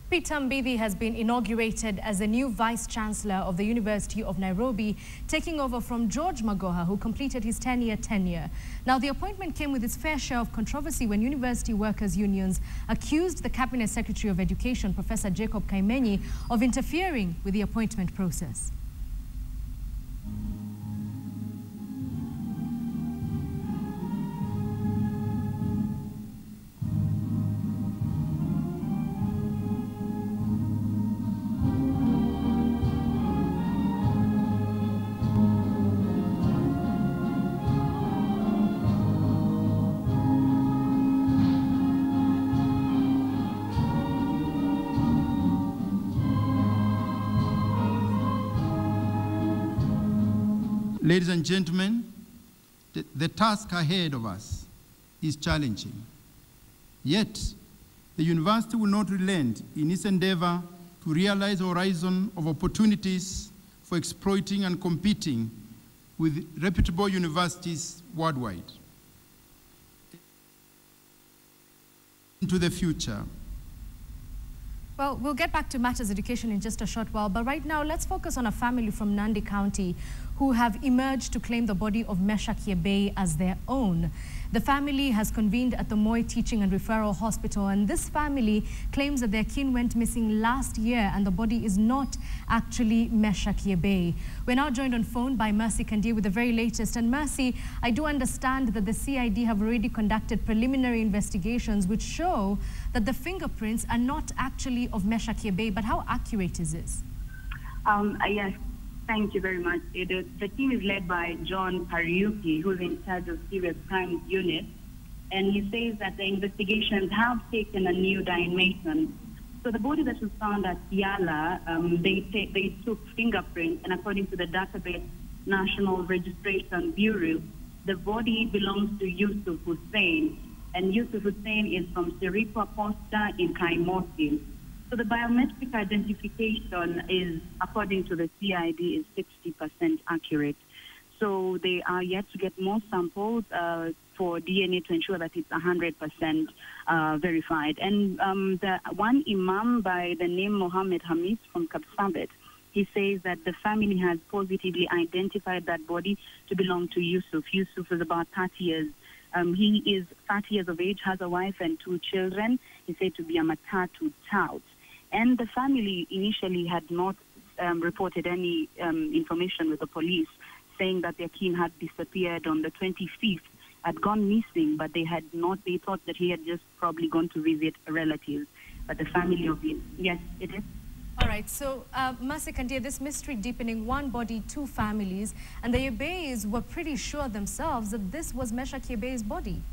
Peter Mbithi has been inaugurated as the new Vice-Chancellor of the University of Nairobi, taking over from George Magoha, who completed his 10-year tenure. Now, the appointment came with its fair share of controversy when university workers' unions accused the Cabinet Secretary of Education, Professor Jacob Kaimenyi, of interfering with the appointment process. Ladies and gentlemen, the task ahead of us is challenging. Yet, the university will not relent in its endeavor to realize a horizon of opportunities for exploiting and competing with reputable universities worldwide. Into the future. Well, we'll get back to matters education in just a short while, but right now let's focus on a family from Nandi County who have emerged to claim the body of Mesha Kiebei as their own. The family has convened at the Moi Teaching and Referral Hospital, and this family claims that their kin went missing last year and the body is not actually Mesha Kiebei. We're now joined on phone by Mercy Kandia with the very latest. And Mercy, I do understand that the CID have already conducted preliminary investigations which show that the fingerprints are not actually of Mesha Kiebei, but how accurate is this? Yes. Thank you very much. The team is led by John Pariuki, who's in charge of serious crimes unit, and he says that the investigations have taken a new dimension. So the body that was found at Yala, they took fingerprints, and according to the database National Registration Bureau, the body belongs to Yusuf Hussein, and Yusuf Hussein is from Siripa Posta in Kaimosi. So the biometric identification is, according to the CID, is 60% accurate. So they are yet to get more samples for DNA to ensure that it's 100% verified. And the one imam by the name Mohammed Hamis from Kapsabet, he says that the family has positively identified that body to belong to Yusuf. Yusuf is about 30 years. He is 30 years of age, has a wife and 2 children. He's said to be a Matatu tout. And the family initially had not reported any information with the police, saying that their kin had disappeared on the 25th, had gone missing, but they had not, they thought that he had just probably gone to visit relatives. But the family of it, yes, it is. All right, so Mercy Kandia, this mystery deepening, 1 body, 2 families, and the Yebeis were pretty sure themselves that this was Mesha Kiebei's body.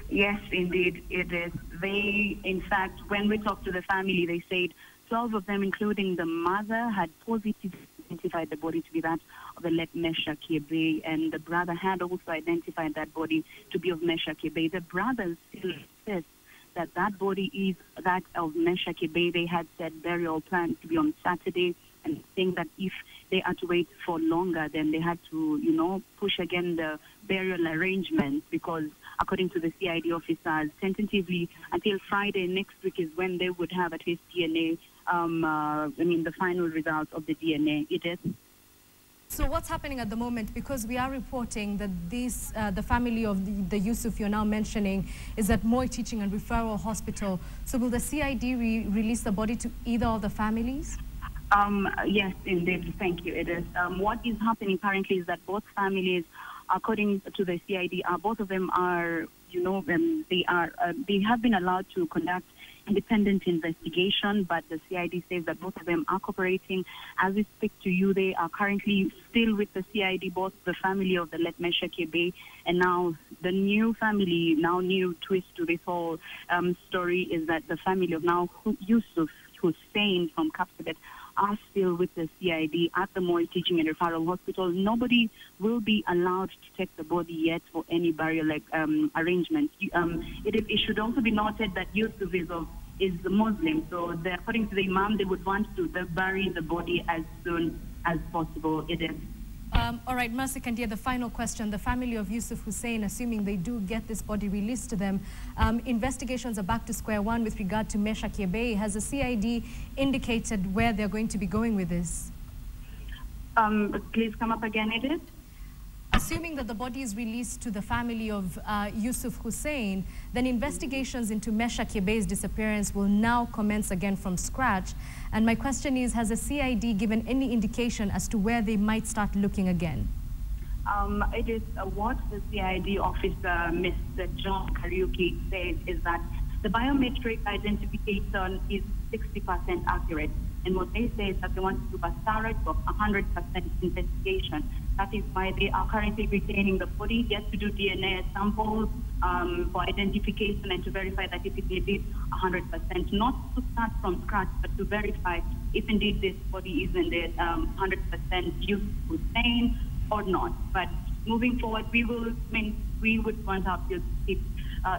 Yes, indeed, it is. They, in fact, when we talked to the family, they said 12 of them, including the mother, had positively identified the body to be that of the late Mesha Kiebei, and the brother had also identified that body to be of Mesha Kiebei. The brothers still insist that that body is that of Mesha Kiebei. They had said burial planned to be on Saturday, and saying that if they had to wait for longer, then they had to, you know, push again the burial arrangements, because according to the CID officers, tentatively until Friday next week is when they would have at least DNA, the final results of the DNA. It is. So what's happening at the moment? Because we are reporting that this, the family of the Yusuf you're now mentioning is at Moi Teaching and Referral Hospital. So will the CID release the body to either of the families? Yes, indeed. Thank you. It is. What is happening currently is that both families, according to the CID, both of them are, you know, they have been allowed to conduct independent investigation, but the CID says that both of them are cooperating. As we speak to you, they are currently still with the CID, both the family of the late Mesha Kiebei and now the new family, new twist to this whole story is that the family of now Yusuf Hussein from Kapsabet are still with the CID at the Moi Teaching and Referral Hospital. Nobody will be allowed to take the body yet for any burial arrangement. It should also be noted that Yusuf is a Muslim, so according to the Imam, they would want to bury the body as soon as possible. It is. All right, Mercy Kandia, the final question. The family of Yusuf Hussein, assuming they do get this body released to them, investigations are back to square one with regard to Mesha Kiebe. Has the CID indicated where they're going to be going with this? Please come up again, Edith. Assuming that the body is released to the family of Yusuf Hussein, then investigations into Mesha Kiebe's disappearance will now commence again from scratch. And my question is, has the CID given any indication as to where they might start looking again? It is what the CID officer, Mr. John Kariuki, said is that the biometric identification is 60% accurate. And what they say is that they want to do a thorough, 100% investigation. That is why they are currently retaining the body, yet to do DNA samples for identification and to verify that if it is 100%, not to start from scratch, but to verify if indeed this body is in the 100% Yusuf Hussein or not. But moving forward, we would want our field to keep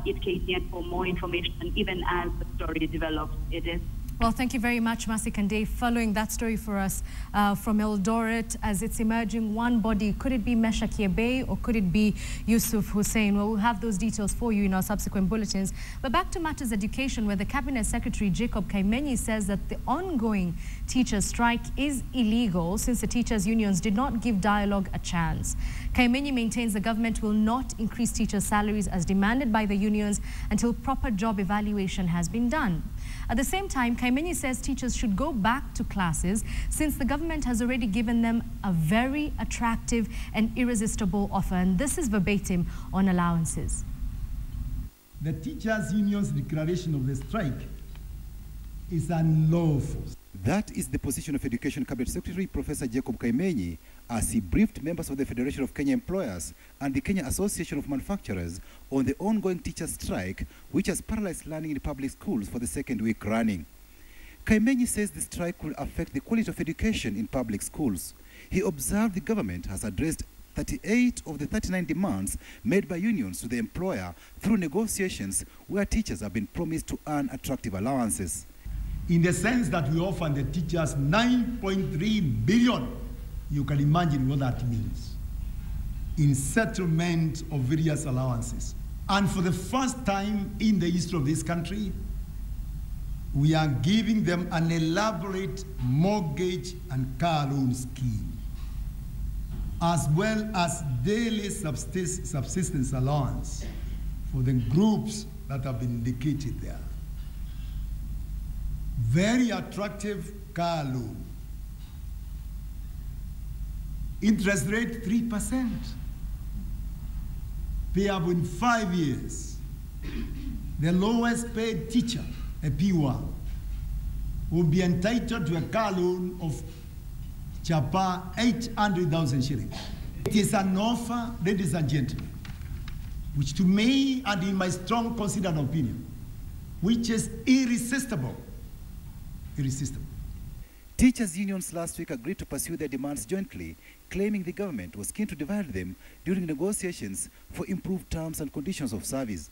it KTN for more information, even as the story develops. It is. Well, thank you very much, Mercy Kandia, following that story for us from Eldoret as it's emerging one body. Could it be Mesha Kiebe or could it be Yusuf Hussein? Well, we'll have those details for you in our subsequent bulletins. But back to matters education, where the Cabinet Secretary Jacob Kaimenyi says that the ongoing teachers' strike is illegal since the teachers' unions did not give dialogue a chance. Kaimenyi maintains the government will not increase teachers' salaries as demanded by the unions until proper job evaluation has been done. At the same time, Kaimenyi says teachers should go back to classes since the government has already given them a very attractive and irresistible offer. And this is verbatim on allowances. The teachers' union's declaration of the strike is unlawful. That is the position of Education Cabinet Secretary Professor Jacob Kaimenyi as he briefed members of the Federation of Kenya Employers and the Kenya Association of Manufacturers on the ongoing teacher strike, which has paralyzed learning in public schools for the second week running. Kaimenyi says the strike will affect the quality of education in public schools. He observed the government has addressed 38 of the 39 demands made by unions to the employer through negotiations where teachers have been promised to earn attractive allowances. In the sense that we offer the teachers 9.3 billion, you can imagine what that means in settlement of various allowances. And for the first time in the history of this country, we are giving them an elaborate mortgage and car loan scheme, as well as daily subsistence allowance for the groups that have been indicated there. Very attractive car loan. Interest rate 3%. Payable in 5 years. The lowest paid teacher, a P1, will be entitled to a car loan of Chapa 800,000 shillings. It is an offer, ladies and gentlemen, which to me and in my strong considered opinion, which is irresistible. Irresistible. Teachers' unions last week agreed to pursue their demands jointly, claiming the government was keen to divide them during negotiations for improved terms and conditions of service.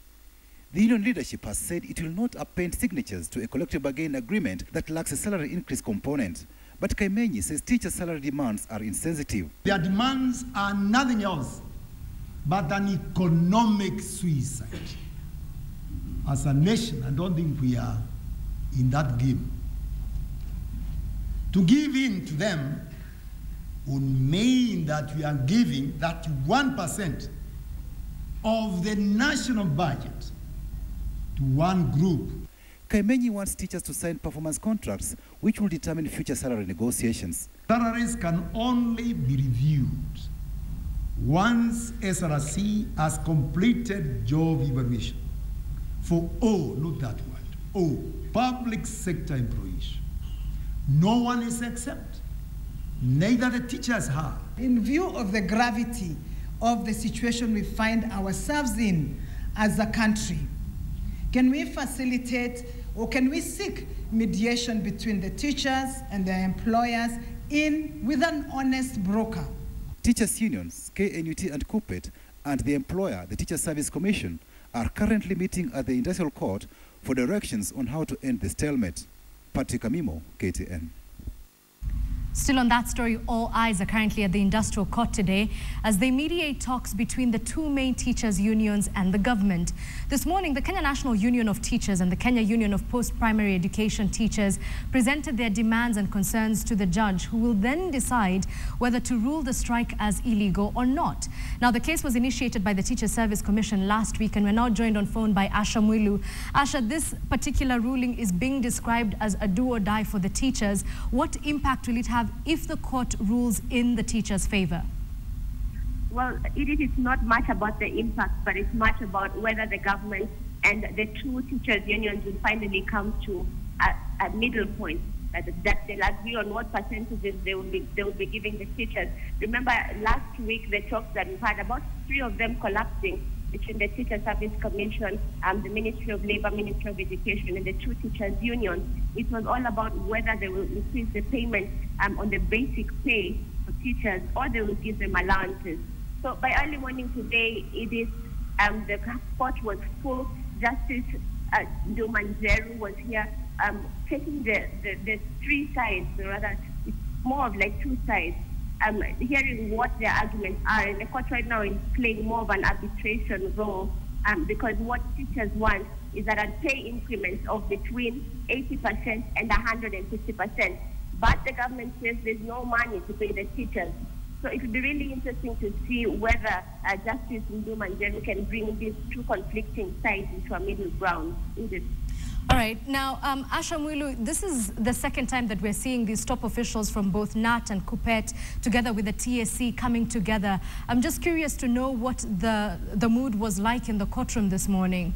The union leadership has said it will not append signatures to a collective bargaining agreement that lacks a salary increase component. But Kaimenyi says teachers' salary demands are insensitive. Their demands are nothing else but an economic suicide. As a nation, I don't think we are in that game. To give in to them would mean that we are giving that 1% of the national budget to one group. Kaimenyi wants teachers to sign performance contracts, which will determine future salary negotiations. Salaries can only be reviewed once SRC has completed job evaluation for all, not that word, all public sector employees. No one is exempt, neither the teachers are. In view of the gravity of the situation we find ourselves in as a country, can we facilitate or can we seek mediation between the teachers and their employers with an honest broker? Teachers' unions, KNUT and KUPPET, and the employer, the Teacher Service Commission, are currently meeting at the Industrial Court for directions on how to end the stalemate. Patrick Amimo, KTN. Still on that story, all eyes are currently at the industrial court today as they mediate talks between the two main teachers' unions and the government. This morning, the Kenya National Union of Teachers and the Kenya Union of Post-Primary Education Teachers presented their demands and concerns to the judge, who will then decide whether to rule the strike as illegal or not. Now, the case was initiated by the Teacher Service Commission last week, and we're now joined on phone by Asha Mwilu. Asha, this particular ruling is being described as a do or die for the teachers. What impact will it have if the court rules in the teachers' favor? Well, it is not much about the impact, but it's much about whether the government and the two teachers' unions will finally come to a middle point, that they'll agree on what percentages they will be giving the teachers. Remember, last week the talks that we had, about 3 of them collapsing between the Teacher Service Commission, the Ministry of Labor, Ministry of Education, and the two teachers' unions. It was all about whether they will increase the payment on the basic pay for teachers, or they will give them allowances. So by early morning today, it is the court was full. Justice Ndumanjeru was here, taking the 3 sides, or rather, it's more of like 2 sides. Hearing what their arguments are, and the court right now is playing more of an arbitration role, because what teachers want is that a pay increment of between 80% and 150%. But the government says there's no money to pay the teachers. So it will be really interesting to see whether Justice Ndumanjeru can bring these 2 conflicting sides into a middle ground. All right. Now, Asha Mwilu, this is the second time that we're seeing these top officials from both NAT and KUPPET together with the TSC coming together. I'm just curious to know what the mood was like in the courtroom this morning.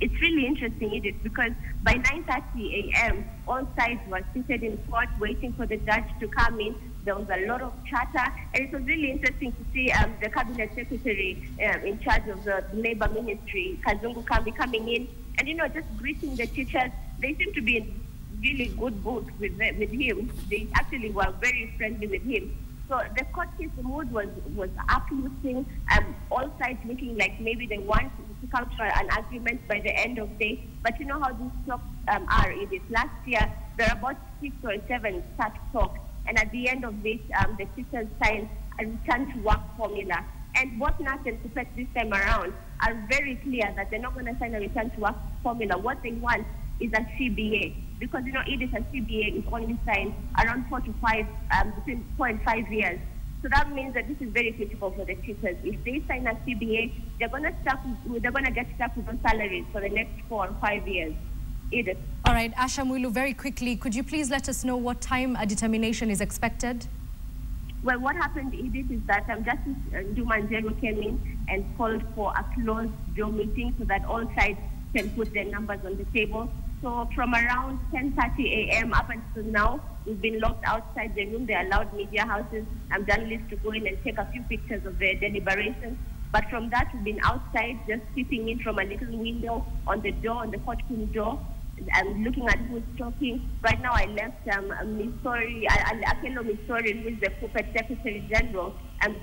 It's really interesting, Edith, because by 9:30 a.m., all sides were seated in court waiting for the judge to come in. There was a lot of chatter, and it was really interesting to see the Cabinet Secretary in charge of the Labor Ministry, Kazungu Kambi, coming in and, just greeting the teachers. They seem to be in really good books with him. They actually were very friendly with him. So the court case, the mood was uplifting, all sides looking like maybe they want to come to an agreement by the end of the day. But you know how these talks are, Edith. Last year, there were about 6 or 7 such talks. And at the end of this, the teachers signed a return to work formula. And both NAT and KUPPET this time around are very clear that they're not going to sign a return to work formula. What they want is a CBA. Because, it is a CBA is only signed around 4 to 5, between 4 and 5 years. So that means that this is very critical for the teachers. If they sign a CBA, they're going to get stuck with those salaries for the next 4 or 5 years. Edith. All right, Asha Mwilu, very quickly, could you please let us know what time a determination is expected? Well, what happened, Edith, is that Justice Ndumanjeru came in and called for a closed door meeting so that all sides can put their numbers on the table. So from around 10:30 a.m. up until now, we've been locked outside the room. They allowed media houses and journalists to go in and take a few pictures of their deliberations. But from that, we've been outside, just peeping in from a little window on the door, on the courtroom door, and looking at who's talking. Right now, I left Akelo Misori, who is the KUPPET Secretary General,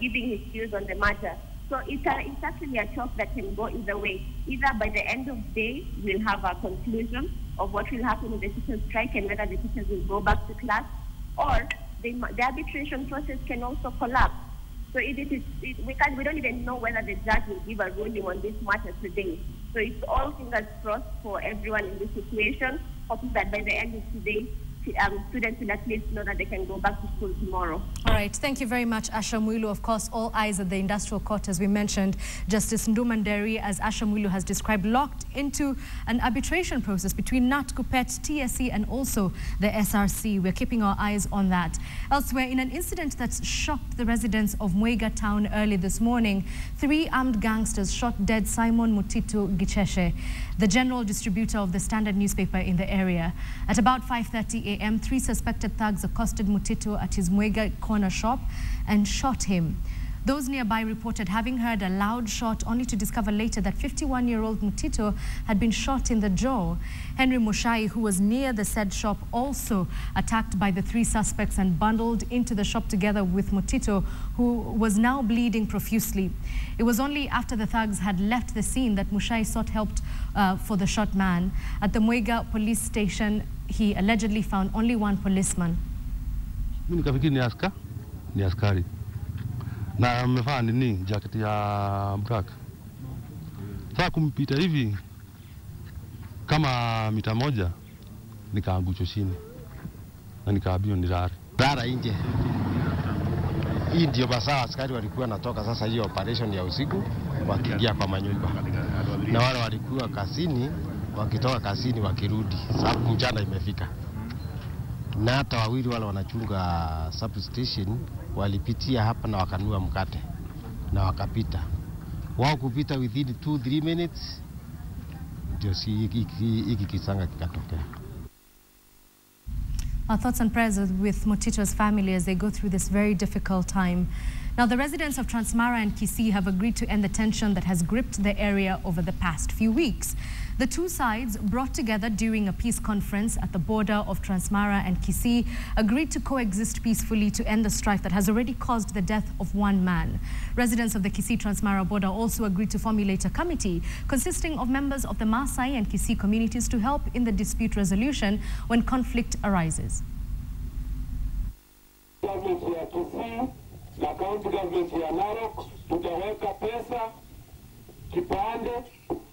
giving his views on the matter. So it's actually a talk that can go either way. Either by the end of the day, we'll have a conclusion of what will happen with the teachers' strike and whether the teachers will go back to class, or the arbitration process can also collapse. So we don't even know whether the judge will give a ruling on this matter today. So it's all fingers crossed for everyone in this situation, hoping that by the end of today, students will at least know that they can go back to school tomorrow. All right. Thank you very much, Asha Mwilu. Of course, all eyes at the industrial court, as we mentioned. Justice Ndumanjeru, as Asha Mwilu has described, locked into an arbitration process between NAT, KUPPET, TSC, and also the SRC. We're keeping our eyes on that. Elsewhere, in an incident that's shocked the residents of Mwega town early this morning, 3 armed gangsters shot dead Simon Mutito Gicheshe, the general distributor of the Standard newspaper in the area. At about 5:30 a.m., 3 suspected thugs accosted Mutito at his Mwega corner shop and shot him. Those nearby reported having heard a loud shot, only to discover later that 51-year-old Mutito had been shot in the jaw. Henry Mushai, who was near the said shop, also attacked by the 3 suspects and bundled into the shop together with Mutito, who was now bleeding profusely. It was only after the thugs had left the scene that Mushai sought help for the shot man. At the Mwega police station, he allegedly found only 1 policeman. Mimi nikafikiri ni askari. Na amevaa nini jacket ya black. Sasa kumpita hivi kama mita moja nikaanguka chini. Na nikaambiwa nilale. Lala nje. Hii ndio masaa askari walikuwa natoka sasa hiyo operation ya usiku wakiingia kwa manyumba. Na wale walikuwa kazini wakitoka kazini wakirudi sababu mchana imefika. Na hata wawili wale wanachunga substation walipitia hapa na wakanua mkate na wakapita. Wao kupita within 2-3 minutes ndio hiki kisanga kikatokea. Our thoughts and prayers with Mutito's family as they go through this very difficult time. Now, the residents of Transmara and Kisii have agreed to end the tension that has gripped the area over the past few weeks. The two sides, brought together during a peace conference at the border of Transmara and Kisii, agreed to coexist peacefully to end the strife that has already caused the death of one man. Residents of the Kisii-Transmara border also agreed to formulate a committee consisting of members of the Maasai and Kisii communities to help in the dispute resolution when conflict arises. Na county government ya Narok tutaweka pesa kipande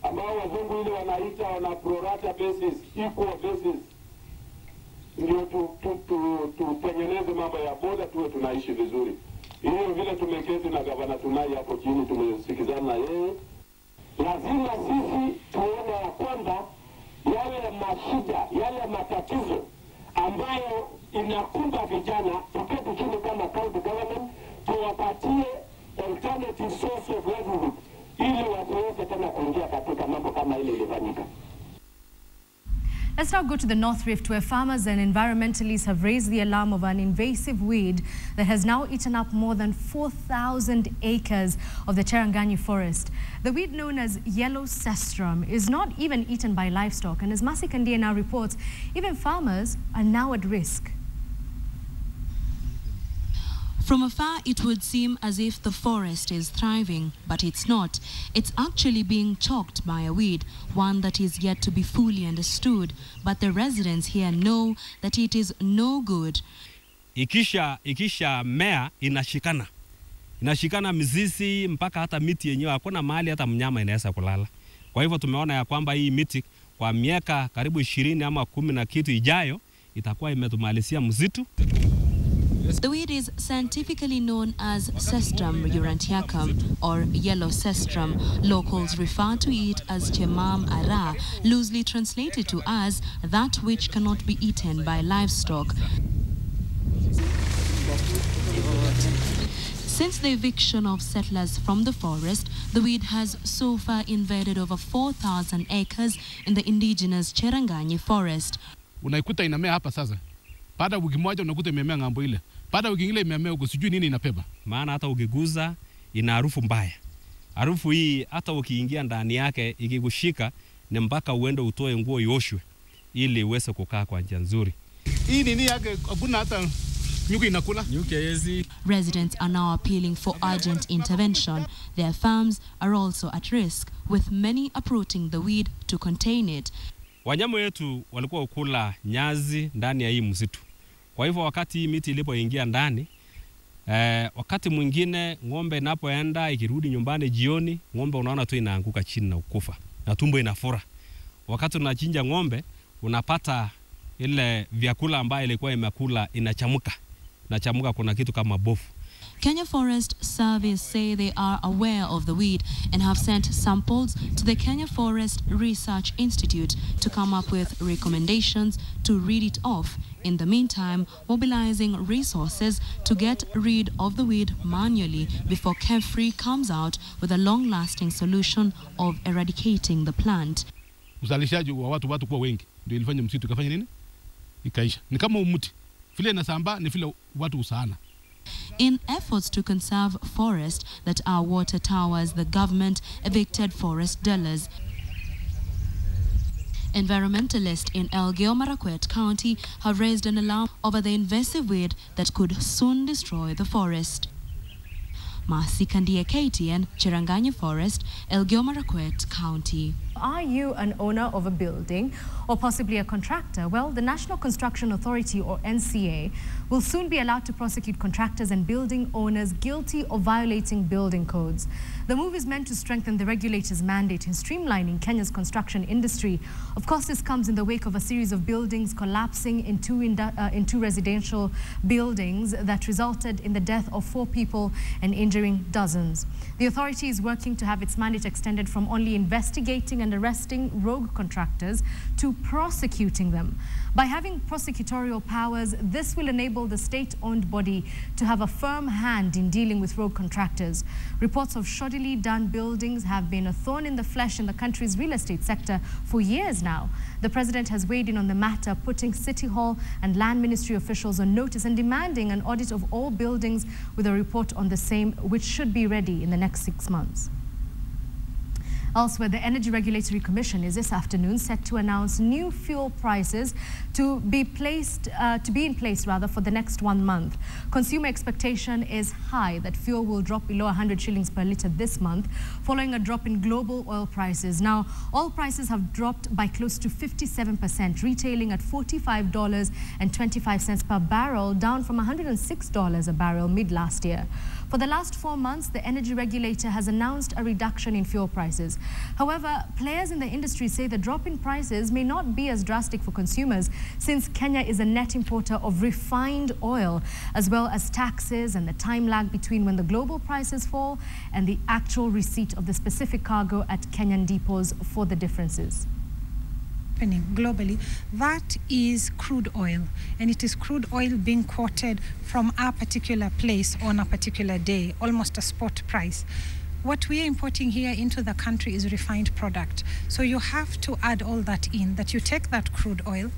ambao wazungu ile wanaita wana prorata basis, equal basis, ndio tutengeneze mambo ya boda tuwe tunaishi vizuri. Hiyo vile tumeketi na gavana Tunai hapo chini tumesikizana na yeye. Lazima sisi tuone ya kwamba yale mashida, yale matatizo ambayo inakumba vijana tuketi chini kama county government tuwapatie alternative source of livelihood ili wasiweze tena kuingia katika mambo kama ile ilifanyika. Let's now go to the North Rift, where farmers and environmentalists have raised the alarm of an invasive weed that has now eaten up more than 4,000 acres of the Cherangani forest. The weed known as yellow cestrum is not even eaten by livestock, and as Masi Kandia now reports, even farmers are now at risk. From afar, it would seem as if the forest is thriving, but it's not. It's actually being choked by a weed, one that is yet to be fully understood. But the residents here know that it is no good. Ikisha mea inashikana mizizi mpaka hata miti yenyewe, hakuna mahali hata mnyama inaweza kulala. Kwa hivyo tumeona ya kwamba hii miti kwa miaka karibu 20 ama 10 na kitu ijayo itakuwa imetumalisia msitu. The weed is scientifically known as Cestrum urantiacum, or yellow cestrum. Locals refer to it as Chemam Ara, loosely translated to as that which cannot be eaten by livestock. Since the eviction of settlers from the forest, the weed has so far invaded over 4,000 acres in the indigenous Cherangani forest. Unaikuta inamea hapa sasa. Baada wiki moja unakuta imemea ngambo ile. Baada wiki ingine imemea huko, sijui nini inapeba. Maana hata ukiguza ina harufu mbaya. Harufu hii hata ukiingia ndani yake ikikushika ni mpaka uende utoe nguo ioshwe ili uweze kukaa kwa njia nzuri. Hii nini yake hakuna hata nyuki inakula. Nyuki hizi. Residents are now appealing for urgent intervention. Their farms are also at risk, with many uprooting the weed to contain it. Wanyama wetu walikuwa ukula nyazi ndani ya hii msitu. Kwa hivyo wakati hii miti ilipoingia ndani, wakati mwingine ng'ombe inapoenda ikirudi nyumbani jioni, ng'ombe unaona tu inaanguka chini na ukufa na tumbo inafura. Wakati unachinja ng'ombe unapata ile vyakula ambayo ilikuwa imekula inachamuka. Inachamuka kuna kitu kama bofu. Kenya Forest Service say they are aware of the weed and have sent samples to the Kenya Forest Research Institute to come up with recommendations to rid it off. In the meantime, mobilizing resources to get rid of the weed manually before KEFRI comes out with a long-lasting solution of eradicating the plant. Uzalishaji wa watu kwa wengi ndio ilifanya msitu kafanya nini? Ikaisha. Ni kama umuti. Vile inasambaa ni vile watu usaana. In efforts to conserve forest that are water towers, the government evicted forest dwellers. Environmentalists in Elgeyo Marakwet County have raised an alarm over the invasive weed that could soon destroy the forest. Maasikandia KTN, Cheranganya Forest, Elgeyo Marakwet County. Are you an owner of a building or possibly a contractor? Well, the National Construction Authority, or NCA, will soon be allowed to prosecute contractors and building owners guilty of violating building codes. The move is meant to strengthen the regulator's mandate in streamlining Kenya's construction industry. Of course, this comes in the wake of a series of buildings collapsing in two residential buildings that resulted in the death of 4 people and injuring dozens. The authority is working to have its mandate extended from only investigating and arresting rogue contractors to prosecuting them. By having prosecutorial powers, this will enable the state-owned body to have a firm hand in dealing with rogue contractors. Reports of shoddily done buildings have been a thorn in the flesh in the country's real estate sector for years now. The president has weighed in on the matter, putting City Hall and Land Ministry officials on notice and demanding an audit of all buildings with a report on the same, which should be ready in the next 6 months. Elsewhere, the Energy Regulatory Commission is this afternoon set to announce new fuel prices to be in place for the next 1 month. Consumer expectation is high that fuel will drop below 100 shillings per litre this month, following a drop in global oil prices. Now, oil prices have dropped by close to 57%, retailing at $45.25 per barrel, down from $106 a barrel mid last year. For the last 4 months, the energy regulator has announced a reduction in fuel prices. However, players in the industry say the drop in prices may not be as drastic for consumers, since Kenya is a net importer of refined oil, as well as taxes and the time lag between when the global prices fall and the actual receipt of the specific cargo at Kenyan depots for the differences. Globally, that is crude oil, and it is crude oil being quoted from a particular place on a particular day, almost a spot price. What we are importing here into the country is refined product. So you have to add all that in, that you take that crude oil,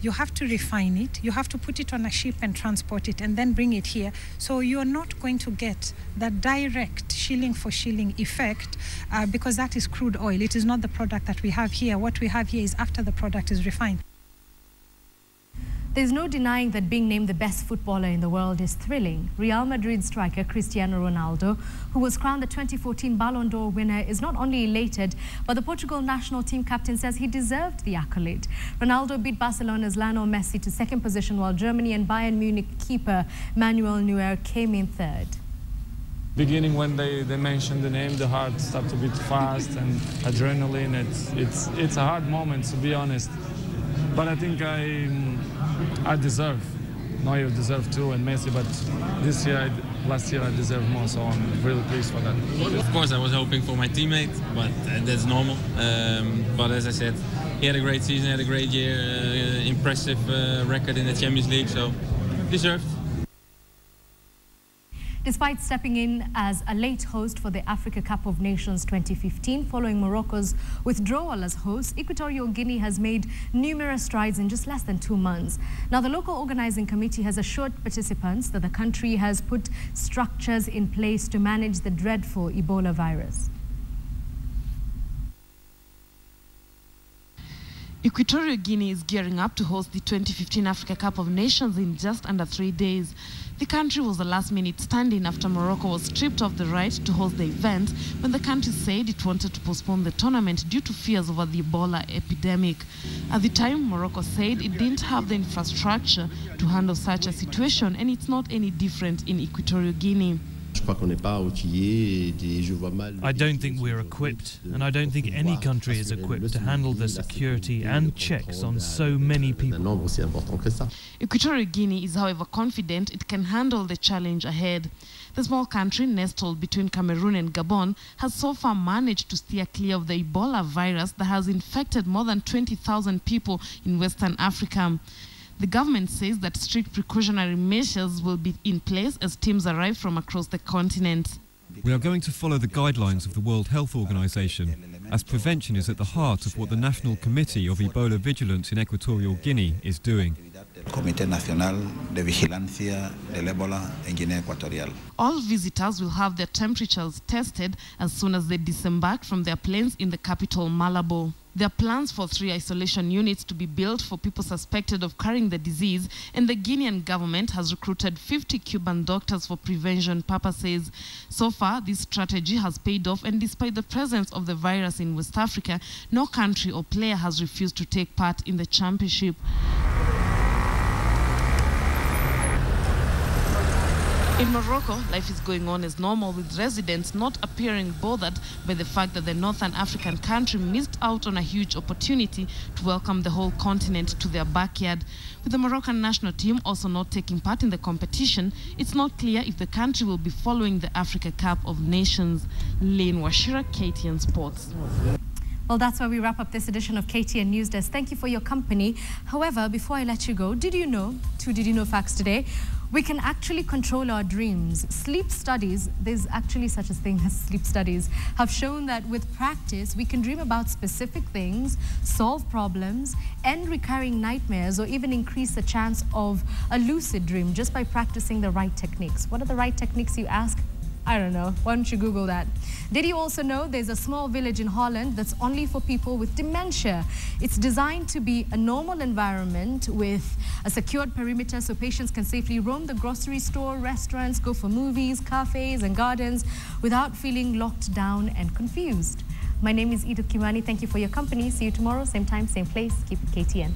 you have to refine it, you have to put it on a ship and transport it and then bring it here. So you're not going to get that direct shilling for shilling effect because that is crude oil. It is not the product that we have here. What we have here is after the product is refined. There's no denying that being named the best footballer in the world is thrilling. Real Madrid striker Cristiano Ronaldo, who was crowned the 2014 Ballon d'Or winner, is not only elated, but the Portugal national team captain says he deserved the accolade. Ronaldo beat Barcelona's Lionel Messi to second position, while Germany and Bayern Munich keeper Manuel Neuer came in third. Beginning when they mentioned the name, the heart started to beat fast and adrenaline. It's a hard moment, to be honest. But I think I deserve. Neuer deserved too, and Messi, but last year I deserved more, so I'm really pleased for that. Of course, I was hoping for my teammate, but that's normal. But as I said, he had a great season, had a great year, impressive record in the Champions League, so deserved. Despite stepping in as a late host for the Africa Cup of Nations 2015, following Morocco's withdrawal as host, Equatorial Guinea has made numerous strides in just less than 2 months. Now, the local organizing committee has assured participants that the country has put structures in place to manage the dreadful Ebola virus. Equatorial Guinea is gearing up to host the 2015 Africa Cup of Nations in just under 3 days. The country was a last-minute stand-in after Morocco was stripped of the right to host the event when the country said it wanted to postpone the tournament due to fears over the Ebola epidemic. At the time, Morocco said it didn't have the infrastructure to handle such a situation, and it's not any different in Equatorial Guinea. I don't think we're equipped, and I don't think any country is equipped to handle the security and checks on so many people. Equatorial Guinea is, however, confident it can handle the challenge ahead. The small country, nestled between Cameroon and Gabon, has so far managed to steer clear of the Ebola virus that has infected more than 20,000 people in Western Africa. The government says that strict precautionary measures will be in place as teams arrive from across the continent. We are going to follow the guidelines of the World Health Organization, as prevention is at the heart of what the National Committee of Ebola Vigilance in Equatorial Guinea is doing. Comité Nacional de Vigilancia del Ébola en Guinea Ecuatorial. All visitors will have their temperatures tested as soon as they disembark from their planes in the capital, Malabo. There are plans for 3 isolation units to be built for people suspected of carrying the disease, and the Guinean government has recruited 50 Cuban doctors for prevention purposes. So far, this strategy has paid off, and despite the presence of the virus in West Africa, no country or player has refused to take part in the championship. In Morocco, life is going on as normal, with residents not appearing bothered by the fact that the Northern African country missed out on a huge opportunity to welcome the whole continent to their backyard. With the Moroccan national team also not taking part in the competition, it's not clear if the country will be following the Africa Cup of Nations. Lane Washira, KTN Sports. Well, that's where we wrap up this edition of KTN Newsdesk. Thank you for your company. However, before I let you go, did you know, 2 did you know facts today? We can actually control our dreams. Sleep studies, there's actually such a thing as sleep studies, have shown that with practice, we can dream about specific things, solve problems, end recurring nightmares, or even increase the chance of a lucid dream just by practicing the right techniques. What are the right techniques, you ask? I don't know. Why don't you Google that? Did you also know there's a small village in Holland that's only for people with dementia? It's designed to be a normal environment with a secured perimeter so patients can safely roam the grocery store, restaurants, go for movies, cafes and gardens without feeling locked down and confused. My name is Edith Kimani. Thank you for your company. See you tomorrow, same time, same place. Keep it KTN.